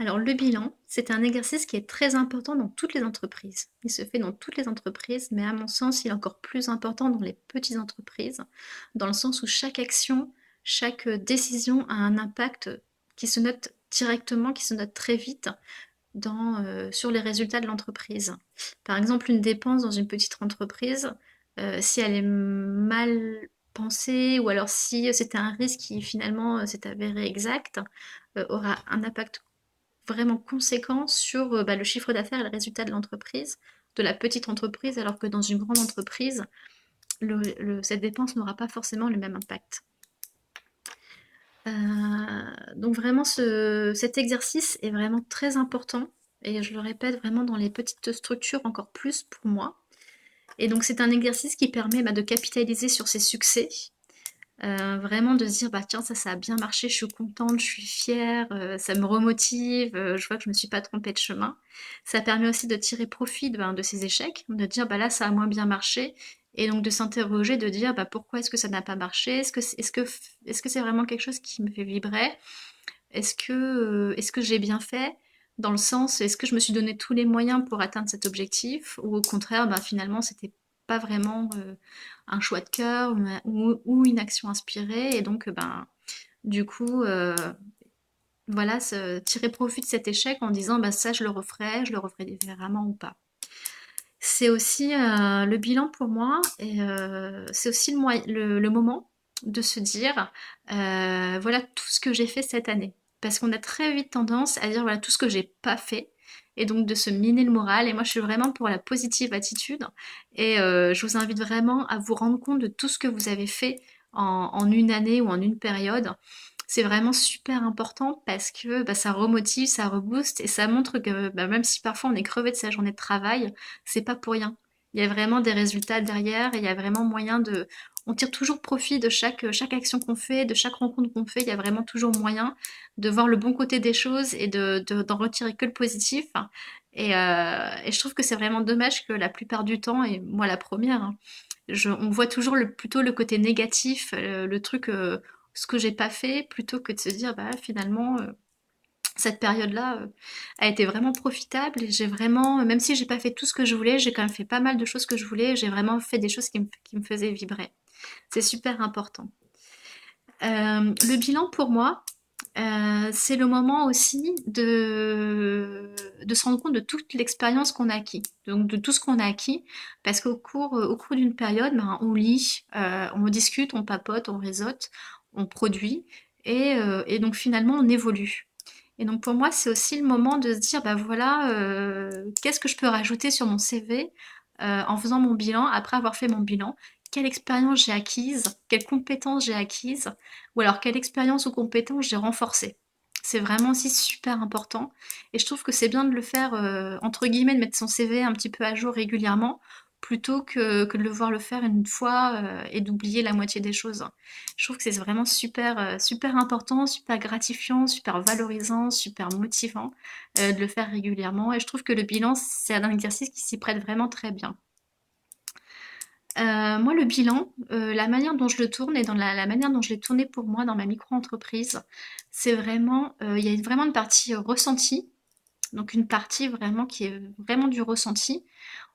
Alors le bilan, c'est un exercice qui est très important dans toutes les entreprises. Il se fait dans toutes les entreprises, mais à mon sens, il est encore plus important dans les petites entreprises, dans le sens où chaque action, chaque décision a un impact qui se note directement, qui se note très vite sur les résultats de l'entreprise. Par exemple, une dépense dans une petite entreprise, si elle est mal pensée ou alors si c'était un risque qui finalement s'est avéré exact, aura un impact vraiment conséquent sur le chiffre d'affaires et le résultat de l'entreprise, de la petite entreprise, alors que dans une grande entreprise, cette dépense n'aura pas forcément le même impact. Donc vraiment, cet exercice est vraiment très important, et je le répète vraiment dans les petites structures encore plus pour moi. Et donc c'est un exercice qui permet de capitaliser sur ses succès, vraiment de se dire, bah tiens, ça a bien marché, je suis contente, je suis fière, ça me remotive, je vois que je me suis pas trompée de chemin. Ça permet aussi de tirer profit de ces échecs, de dire, bah là, ça a moins bien marché, et donc de s'interroger, de dire, bah pourquoi est-ce que ça n'a pas marché? Est-ce que c'est vraiment quelque chose qui me fait vibrer? Est-ce que j'ai bien fait? Dans le sens, est-ce que je me suis donné tous les moyens pour atteindre cet objectif? Ou au contraire, bah, finalement, c'était pas vraiment un choix de cœur ou une action inspirée. Et donc, ben, du coup, voilà, tirer profit de cet échec en disant, bah, ça, je le referai différemment ou pas. C'est aussi le bilan pour moi, et c'est aussi le moment de se dire, voilà tout ce que j'ai fait cette année. Parce qu'on a très vite tendance à dire, voilà tout ce que j'ai pas fait, et donc de se miner le moral. Et moi, je suis vraiment pour la positive attitude, et je vous invite vraiment à vous rendre compte de tout ce que vous avez fait en une année ou en une période. C'est vraiment super important parce que ça remotive, ça rebooste, et ça montre que même si parfois on est crevé de sa journée de travail, c'est pas pour rien. Il y a vraiment des résultats derrière, et il y a vraiment moyen de... On tire toujours profit de chaque action qu'on fait, de chaque rencontre qu'on fait. Il y a vraiment toujours moyen de voir le bon côté des choses et d'en retirer que le positif. Et je trouve que c'est vraiment dommage que la plupart du temps, et moi la première, hein, on voit toujours plutôt le côté négatif, le truc, ce que j'ai pas fait, plutôt que de se dire, bah finalement, cette période-là a été vraiment profitable, et j'ai vraiment, même si j'ai pas fait tout ce que je voulais, j'ai quand même fait pas mal de choses que je voulais, j'ai vraiment fait des choses qui me faisaient vibrer. C'est super important. Le bilan pour moi, c'est le moment aussi de se rendre compte de toute l'expérience qu'on a acquis, donc de tout ce qu'on a acquis, parce au cours d'une période, ben, on lit, on discute, on papote, on réseaute, on produit, et donc finalement on évolue. Et donc pour moi, c'est aussi le moment de se dire, bah voilà, qu'est-ce que je peux rajouter sur mon CV en faisant mon bilan, après avoir fait mon bilan, quelle expérience j'ai acquise, quelles compétences j'ai acquises, ou alors quelle expérience ou compétence j'ai renforcée. C'est vraiment aussi super important. Et je trouve que c'est bien de le faire, entre guillemets, de mettre son CV un petit peu à jour régulièrement, plutôt que de le voir le faire une fois et d'oublier la moitié des choses. Je trouve que c'est vraiment super, super important, super gratifiant, super valorisant, super motivant de le faire régulièrement. Et je trouve que le bilan, c'est un exercice qui s'y prête vraiment très bien. Moi, le bilan, la manière dont je le tourne et dans la manière dont je l'ai tourné pour moi dans ma micro-entreprise, c'est vraiment, il y a vraiment une partie ressentie, donc une partie vraiment qui est vraiment du ressenti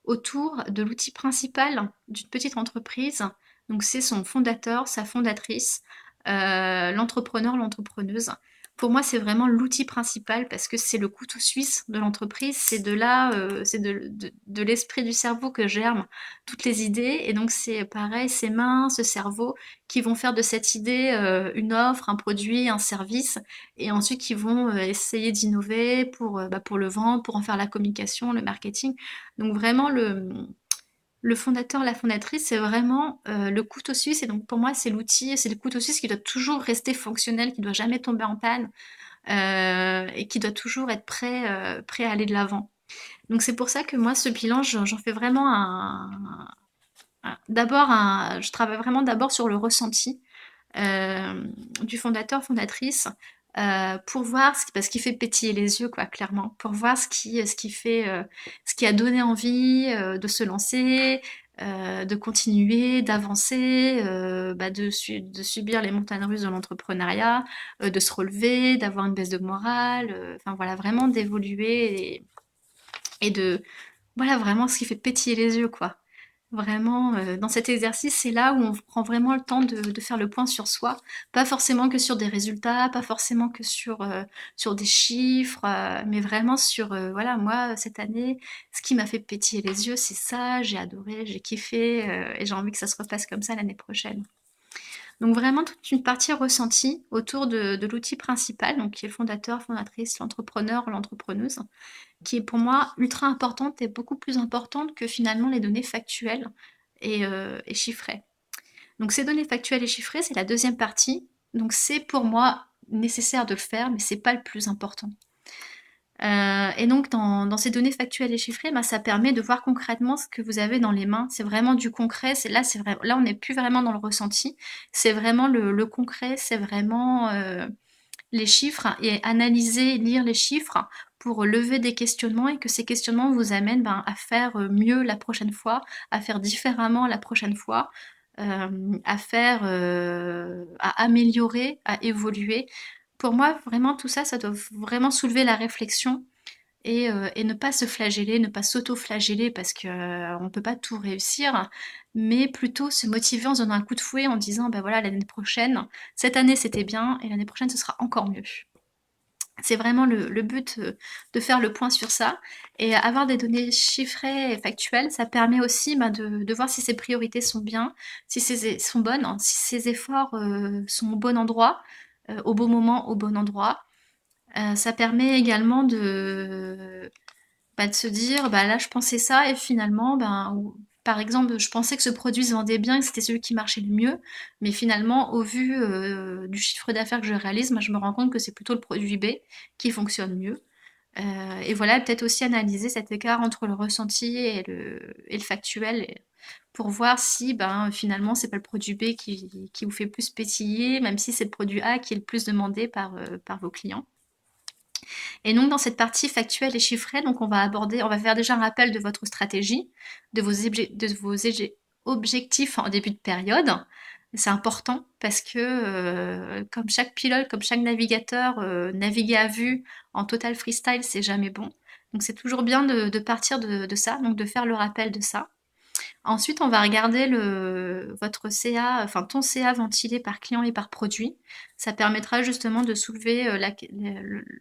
autour de l'outil principal d'une petite entreprise. Donc c'est son fondateur, sa fondatrice, l'entrepreneur, l'entrepreneuse. Pour moi, c'est vraiment l'outil principal parce que c'est le couteau suisse de l'entreprise. C'est de là, c'est de l'esprit du cerveau que germent toutes les idées. Et donc c'est pareil, ces mains, ce cerveau qui vont faire de cette idée une offre, un produit, un service, et ensuite qui vont essayer d'innover pour le vendre, pour en faire la communication, le marketing. Donc vraiment, le fondateur, la fondatrice, c'est vraiment le couteau suisse. Et donc pour moi, c'est l'outil, c'est le couteau suisse qui doit toujours rester fonctionnel, qui doit jamais tomber en panne, et qui doit toujours être prêt à aller de l'avant. Donc c'est pour ça que moi, ce bilan, j'en fais vraiment je travaille vraiment d'abord sur le ressenti euh, du fondateur, fondatrice, pour voir parce qu'il fait pétiller les yeux, quoi, clairement, pour voir ce qui a donné envie de se lancer, de continuer, d'avancer, de subir les montagnes russes de l'entrepreneuriat, de se relever, d'avoir une baisse de morale, enfin voilà, vraiment d'évoluer et de, voilà, vraiment ce qui fait pétiller les yeux, quoi. Vraiment, dans cet exercice, c'est là où on prend vraiment le temps de faire le point sur soi. Pas forcément que sur des résultats, pas forcément que sur des chiffres, mais vraiment sur, voilà, moi, cette année, ce qui m'a fait pétiller les yeux, c'est ça, j'ai adoré, j'ai kiffé, et j'ai envie que ça se repasse comme ça l'année prochaine. Donc vraiment toute une partie ressentie autour de l'outil principal, donc qui est le fondateur, fondatrice, l'entrepreneur, l'entrepreneuse, qui est pour moi ultra importante et beaucoup plus importante que finalement les données factuelles et chiffrées. Donc ces données factuelles et chiffrées, c'est la deuxième partie. Donc c'est pour moi nécessaire de le faire, mais c'est pas le plus important. Et donc dans ces données factuelles et chiffrées, bah, ça permet de voir concrètement ce que vous avez dans les mains. C'est vraiment du concret. Là on n'est plus vraiment dans le ressenti. C'est vraiment le concret. C'est vraiment les chiffres et analyser, lire les chiffres pour lever des questionnements et que ces questionnements vous amènent à faire mieux la prochaine fois, à faire différemment la prochaine fois, à améliorer, à évoluer. Pour moi, vraiment, tout ça, ça doit vraiment soulever la réflexion et ne pas se flageller, ne pas s'auto-flageller parce que on peut pas tout réussir, mais plutôt se motiver en se donnant un coup de fouet en disant, ben voilà, l'année prochaine, cette année c'était bien et l'année prochaine ce sera encore mieux. C'est vraiment le but de faire le point sur ça. Et avoir des données chiffrées et factuelles, ça permet aussi de voir si ses priorités sont bien, si sont bonnes, hein, si ses efforts sont au bon endroit, au bon moment, au bon endroit. Ça permet également de se dire, bah là je pensais ça et finalement, par exemple, je pensais que ce produit se vendait bien, que c'était celui qui marchait le mieux, mais finalement, au vu du chiffre d'affaires que je réalise, moi, je me rends compte que c'est plutôt le produit B qui fonctionne mieux. Et voilà, peut-être aussi analyser cet écart entre le ressenti et le factuel pour voir si finalement c'est pas le produit B qui vous fait plus pétiller, même si c'est le produit A qui est le plus demandé par vos clients. Et donc dans cette partie factuelle et chiffrée, donc on va faire déjà un rappel de votre stratégie, de vos objectifs en début de période. C'est important parce que comme chaque pilote, comme chaque navigateur, naviguer à vue en total freestyle, c'est jamais bon. Donc c'est toujours bien de partir de ça, donc de faire le rappel de ça. Ensuite, on va regarder votre CA, enfin ton CA ventilé par client et par produit. Ça permettra justement de soulever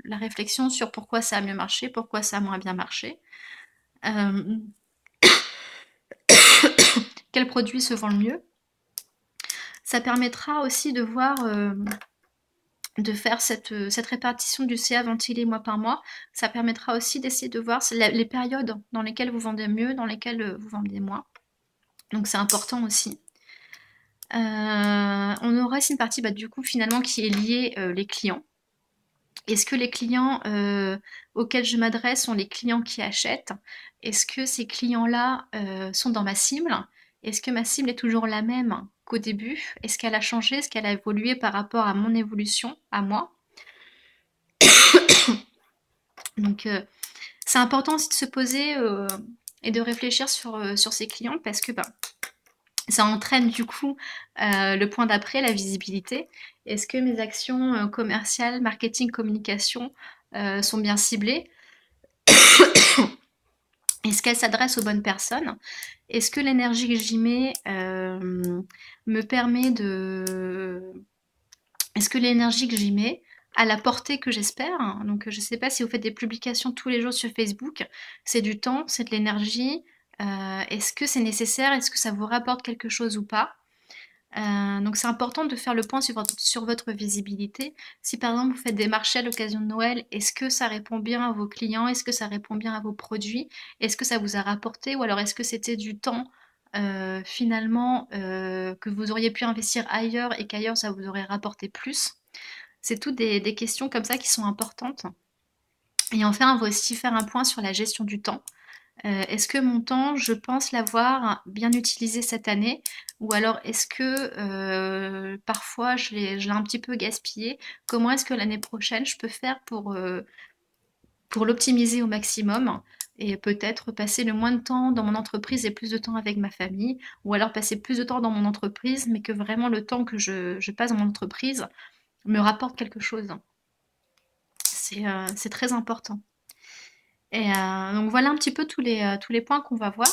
la réflexion sur pourquoi ça a mieux marché, pourquoi ça a moins bien marché. Euh, quel produit se vend le mieux. Ça permettra aussi de voir, de faire cette répartition du CA ventilé mois par mois. Ça permettra aussi d'essayer de voir les périodes dans lesquelles vous vendez mieux, dans lesquelles vous vendez moins. Donc c'est important aussi. On aura aussi une partie du coup finalement qui est liée les clients. Est-ce que les clients auxquels je m'adresse sont les clients qui achètent? Est-ce que ces clients-là sont dans ma cible? Est-ce que ma cible est toujours la même qu'au début? Est-ce qu'elle a changé? Est-ce qu'elle a évolué par rapport à mon évolution, à moi? Donc c'est important aussi de se poser et de réfléchir sur ses clients parce que ça entraîne du coup le point d'après, la visibilité. Est-ce que mes actions commerciales, marketing, communication sont bien ciblées? Est-ce qu'elles s'adressent aux bonnes personnes? Est-ce que l'énergie que j'y mets me permet de... Est-ce que l'énergie que j'y mets a la portée que j'espère? Donc je ne sais pas si vous faites des publications tous les jours sur Facebook, c'est du temps, c'est de l'énergie. Est-ce que c'est nécessaire? Est-ce que ça vous rapporte quelque chose ou pas? Donc c'est important de faire le point sur votre visibilité. Si par exemple vous faites des marchés à l'occasion de Noël, est-ce que ça répond bien à vos clients? Est-ce que ça répond bien à vos produits? Est-ce que ça vous a rapporté? Ou alors est-ce que c'était du temps finalement que vous auriez pu investir ailleurs et qu'ailleurs ça vous aurait rapporté plus? C'est toutes des questions comme ça qui sont importantes. Et enfin, on va aussi faire un point sur la gestion du temps. Est-ce que mon temps, je pense l'avoir bien utilisé cette année? Ou alors est-ce que parfois je l'ai un petit peu gaspillé? Comment est-ce que l'année prochaine je peux faire pour l'optimiser au maximum? et peut-être passer le moins de temps dans mon entreprise et plus de temps avec ma famille, ou alors passer plus de temps dans mon entreprise, mais que vraiment le temps que je passe dans mon entreprise me rapporte quelque chose. C'est très important. Donc voilà un petit peu tous les points qu'on va voir.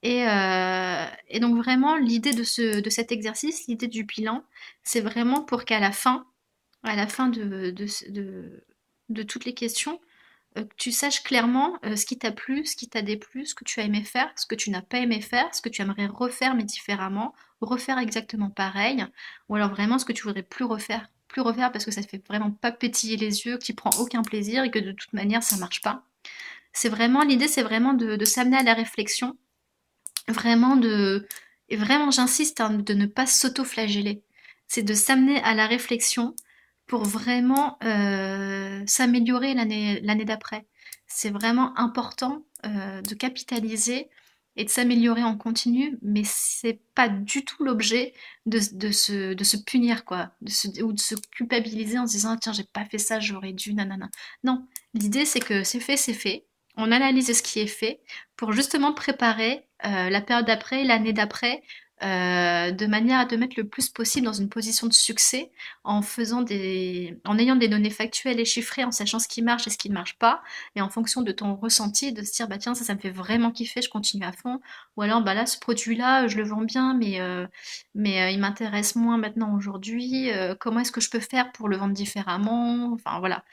Et donc vraiment, l'idée de cet exercice, l'idée du bilan, c'est vraiment pour qu'à à la fin de toutes les questions, que tu saches clairement ce qui t'a plu, ce qui t'a déplu, ce que tu as aimé faire, ce que tu n'as pas aimé faire, ce que tu aimerais refaire mais différemment, refaire exactement pareil, ou alors vraiment ce que tu voudrais plus refaire parce que ça te fait vraiment pas pétiller les yeux, que tu prends aucun plaisir et que de toute manière ça marche pas. L'idée c'est vraiment de s'amener à la réflexion, vraiment et vraiment j'insiste hein, de ne pas s'auto-flageller. C'est de s'amener à la réflexion pour vraiment s'améliorer l'année d'après. C'est vraiment important de capitaliser et de s'améliorer en continu, mais c'est pas du tout l'objet de se punir, quoi, ou de se culpabiliser en se disant tiens, j'ai pas fait ça, j'aurais dû, nanana. Non, l'idée c'est que c'est fait. On analyse ce qui est fait pour justement préparer la période d'après, l'année d'après, de manière à te mettre le plus possible dans une position de succès en ayant des données factuelles et chiffrées, en sachant ce qui marche et ce qui ne marche pas, et en fonction de ton ressenti, de se dire bah tiens ça me fait vraiment kiffer, je continue à fond, ou alors bah là ce produit-là je le vends bien mais il m'intéresse moins maintenant aujourd'hui, comment est-ce que je peux faire pour le vendre différemment, enfin voilà.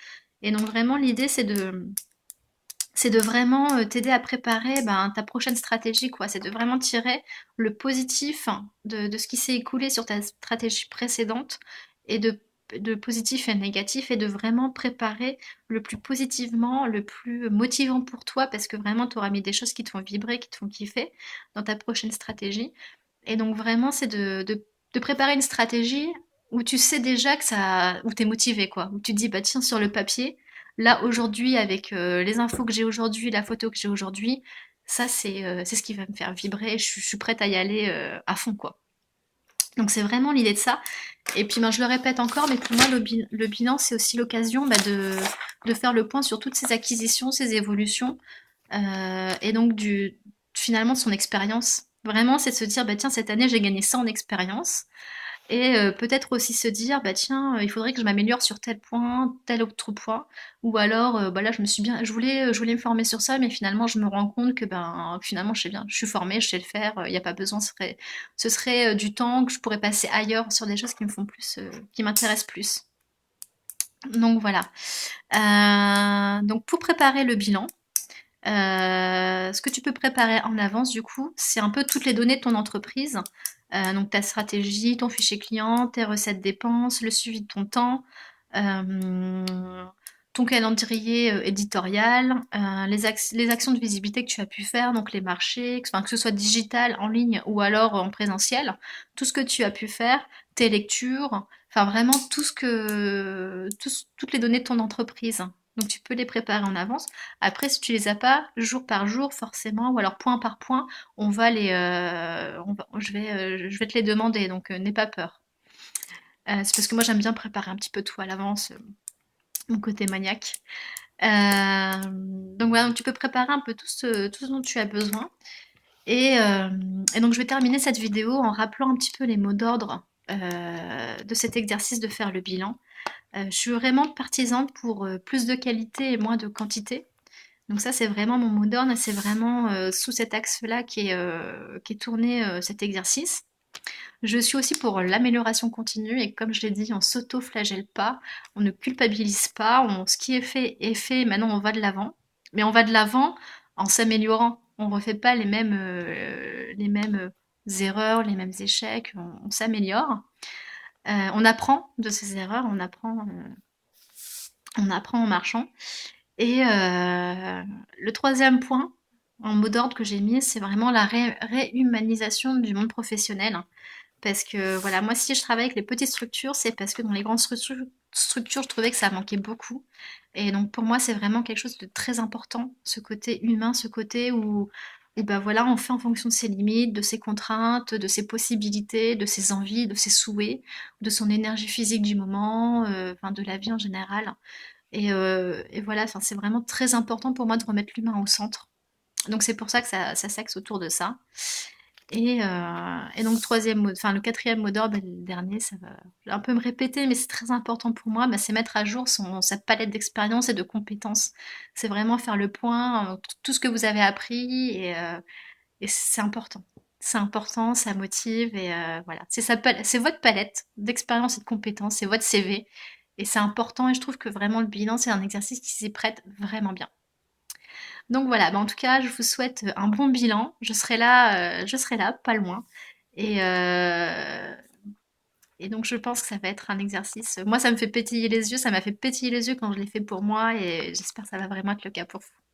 Et donc vraiment l'idée c'est de vraiment t'aider à préparer ben, ta prochaine stratégie, quoi. C'est de vraiment tirer le positif de ce qui s'est écoulé sur ta stratégie précédente et de positif et négatif et de vraiment préparer le plus positivement, le plus motivant pour toi parce que vraiment tu auras mis des choses qui te font vibrer, qui te font kiffer dans ta prochaine stratégie. Et donc vraiment c'est de préparer une stratégie où tu sais déjà que ça, où t'es motivé, quoi. Où tu te dis bah tiens sur le papier, là, aujourd'hui, avec les infos que j'ai aujourd'hui, la photo que j'ai aujourd'hui, ça, c'est ce qui va me faire vibrer. Je suis prête à y aller à fond, quoi. Donc, c'est vraiment l'idée de ça. Et puis, ben, je le répète encore, mais pour moi, le bilan, c'est aussi l'occasion bah, de faire le point sur toutes ces acquisitions, ces évolutions, et donc finalement de son expérience. Vraiment, c'est de se dire, bah, tiens, cette année, j'ai gagné ça en expérience. Et peut-être aussi se dire, bah tiens, il faudrait que je m'améliore sur tel point, tel autre point. Ou alors, bah là, je voulais me former sur ça, mais finalement, je me rends compte que ben, finalement, je sais bien, je suis formée, je sais le faire, il n'y a pas besoin, ce serait du temps que je pourrais passer ailleurs sur des choses qui me font plus, qui m'intéressent plus. Donc voilà. Donc pour préparer le bilan, ce que tu peux préparer en avance, du coup, c'est un peu toutes les données de ton entreprise. Donc ta stratégie, ton fichier client, tes recettes dépenses, le suivi de ton temps, euh, ton calendrier éditorial, les actions de visibilité que tu as pu faire, donc les marchés, enfin, que ce soit digital, en ligne ou alors en présentiel, tout ce que tu as pu faire, tes lectures, enfin vraiment toutes les données de ton entreprise. Donc tu peux les préparer en avance. Après, si tu les as pas, jour par jour, forcément, ou alors point par point, je vais te les demander, donc n'aie pas peur. C'est parce que moi j'aime bien préparer un petit peu tout à l'avance, mon côté maniaque. Donc voilà, donc tu peux préparer un peu tout ce dont tu as besoin. Et, euh, et donc je vais terminer cette vidéo en rappelant un petit peu les mots d'ordre de cet exercice de faire le bilan. Je suis vraiment partisane pour plus de qualité et moins de quantité. Donc ça, c'est vraiment mon mot d'ordre, c'est vraiment sous cet axe-là qui est tourné cet exercice. Je suis aussi pour l'amélioration continue et comme je l'ai dit, on s'auto-flagelle pas, on ne culpabilise pas, ce qui est fait, maintenant on va de l'avant. Mais on va de l'avant en s'améliorant. On ne refait pas les mêmes erreurs, les mêmes échecs, on s'améliore. On apprend de ces erreurs, on apprend en marchant. Et le troisième point, en mot d'ordre que j'ai mis, c'est vraiment la réhumanisation du monde professionnel. Parce que voilà, moi si je travaille avec les petites structures, c'est parce que dans les grandes structures, je trouvais que ça manquait beaucoup. Et donc pour moi, c'est vraiment quelque chose de très important, ce côté humain, ce côté où bah voilà, on fait en fonction de ses limites, de ses contraintes, de ses possibilités, de ses envies, de ses souhaits, de son énergie physique du moment, enfin de la vie en général. Et voilà, enfin, c'est vraiment très important pour moi de remettre l'humain au centre. Donc c'est pour ça que ça s'axe autour de ça. Et donc enfin le quatrième mot d'ordre, le dernier, ça va un peu me répéter, mais c'est très important pour moi, bah, c'est mettre à jour sa palette d'expériences et de compétences. C'est vraiment faire le point, tout ce que vous avez appris, et c'est important. C'est important, ça motive, et voilà. C'est votre palette d'expériences et de compétences, c'est votre CV, et c'est important, et je trouve que vraiment le bilan, c'est un exercice qui s'y prête vraiment bien. Donc voilà, bah en tout cas, je vous souhaite un bon bilan. Je serai là, pas loin. Et, euh, et donc je pense que ça va être un exercice. Moi, ça me fait pétiller les yeux, ça m'a fait pétiller les yeux quand je l'ai fait pour moi, et j'espère que ça va vraiment être le cas pour vous.